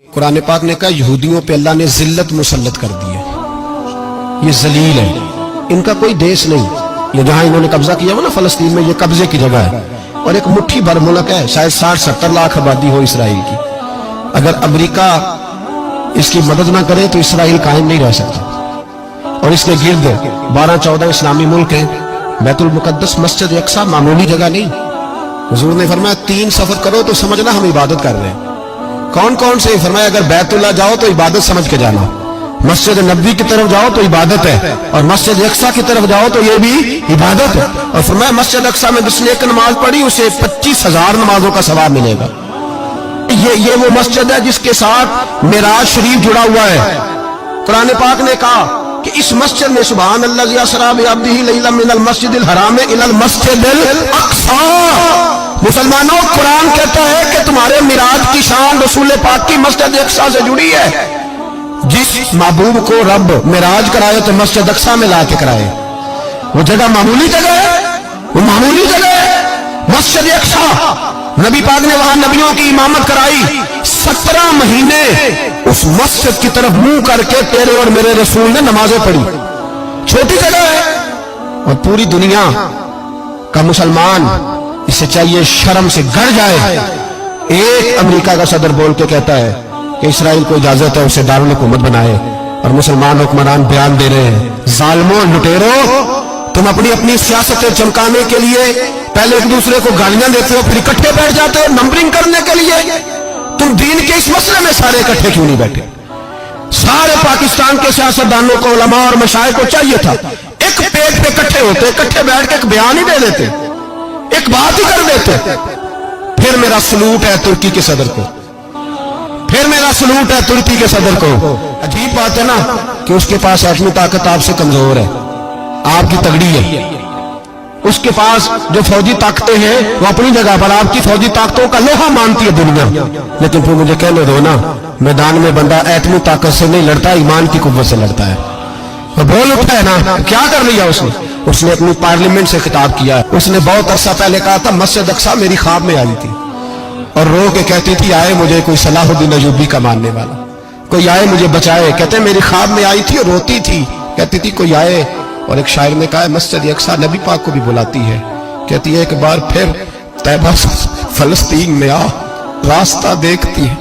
कुरान पाक ने कहा यहूदियों पे अल्लाह ने जिल्लत मुसल्लत कर दी है, ये जलील है, इनका कोई देश नहीं। ये जहां इन्होंने कब्जा किया हुआ ना फलस्तीन में, ये कब्जे की जगह है और एक मुट्ठी भर मुल्क है, शायद 60-70 लाख आबादी हो इसराइल की। अगर अमेरिका इसकी मदद ना करे तो इसराइल कायम नहीं रह सकता। और इसके गिर्द 12-14 इस्लामी मुल्क हैं। बैतुल मुकद्दस मस्जिद अक्सा मामूली जगह नहीं। हुजूर ने फरमाया 3 सफर करो तो समझना हम इबादत कर रहे हैं। कौन कौन से? फरमाया अगर बैतुल्लाह जाओ तो इबादत समझ के जाना, मस्जिद नबी की तरफ जाओ तो इबादत है, और मस्जिद अक्सा की तरफ जाओ तो ये भी इबादत है। और फरमाया मस्जिद अक्सा में जिसने एक नमाज पढ़ी उसे 25,000 नमाजों का सवाब मिलेगा। ये वो मस्जिद है जिसके साथ मिराज शरीफ जुड़ा हुआ है। कुरान पाक ने कहा कि इस मस्जिद में सुभान अल्लाज़ी असरा बिअब्दिही लैलन मिनल मस्जिदिल हराम इलल मस्जिदिल अक्सा। मुसलमानों, कुरान कहता है कि तुम्हारे मिराज की शान रसूल पाक की मस्जिद अक्सा से जुड़ी है। जिस महबूब को रब मिराज कराए तो मस्जिद अक्सा में ला के कराए। वो जगह मामूली जगह है, वो मामूली जगह है मस्जिद अक्सा। नबी पाक ने वहां नबियों की इमामत कराई। 17 महीने उस मस्जिद की तरफ मुंह करके तेरे और मेरे रसूल ने नमाजें पढ़ी। छोटी जगह है और पूरी दुनिया का मुसलमान इसे चाहिए शर्म से गड़ जाए। एक अमेरिका का सदर बोल के कहता है कि इसराइल को इजाजत है उसे दारुल हुकूमत बनाए, और मुसलमान हुक्मरान बयान दे रहे हैं जालिमों लुटेरो, तुम अपनी अपनी सियासतें चमकाने के लिए पहले एक दूसरे को गालियां देते हो, फिर इकट्ठे बैठ जाते हो नंबरिंग करने के लिए। तुम दीन के इस मसले में सारे इकट्ठे क्यों नहीं बैठे? सारे पाकिस्तान के सियासतदानों को, उलमा और मशाइख को चाहिए था एक पेज पे इकट्ठे होते, इकट्ठे बैठ के एक बयान ही दे देते, एक बात ही कर देते। फिर मेरा सलूट है तुर्की के सदर को, फिर मेरा सलूट है तुर्की के सदर को। अजीब बात है ना कि उसके पास एटमी ताकत आपसे कमजोर है, आपकी तगड़ी है। उसके पास जो फौजी ताकतें हैं वो अपनी जगह पर, आपकी फौजी ताकतों का लोहा मानती है दुनिया। लेकिन फिर मुझे कहने दो ना, मैदान में बंदा एटमी ताकत से नहीं लड़ता, ईमान की कुव्वत से लड़ता है। वो बोल उठा है ना, क्या कर लिया उसने? उसने अपनी पार्लियामेंट से खिताब किया। उसने बहुत अरसा पहले कहा था मस्जिद अक्सा मेरी ख्वाब में आई थी और रो के कहती थी आए मुझे कोई सलाहुद्दीन अय्यूबी का मानने वाला, कोई आए मुझे बचाए। कहते मेरी ख्वाब में आई थी और रोती थी, कहती थी कोई आए। और एक शायर ने कहा मस्जिद अक्सा नबी पाक को भी बुलाती है, कहती है एक बार फिर तैबा फलस्तीन में आ, रास्ता देखती है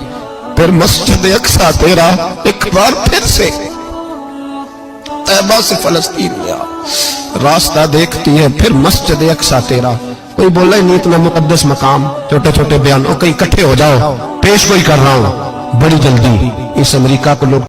फिर मस्जिद अक्सा तेरा, एक बार फिर से तैबा से फलस्तीन में आ, रास्ता देखती है फिर मस्जिद अक्सा तेरा। कोई बोला ही नहीं इतना मुकद्दस मकाम, छोटे छोटे बयान, कहीं इकट्ठे हो जाओ, पेश कोई कर रहा हूं बड़ी जल्दी। इस अमेरिका को लोग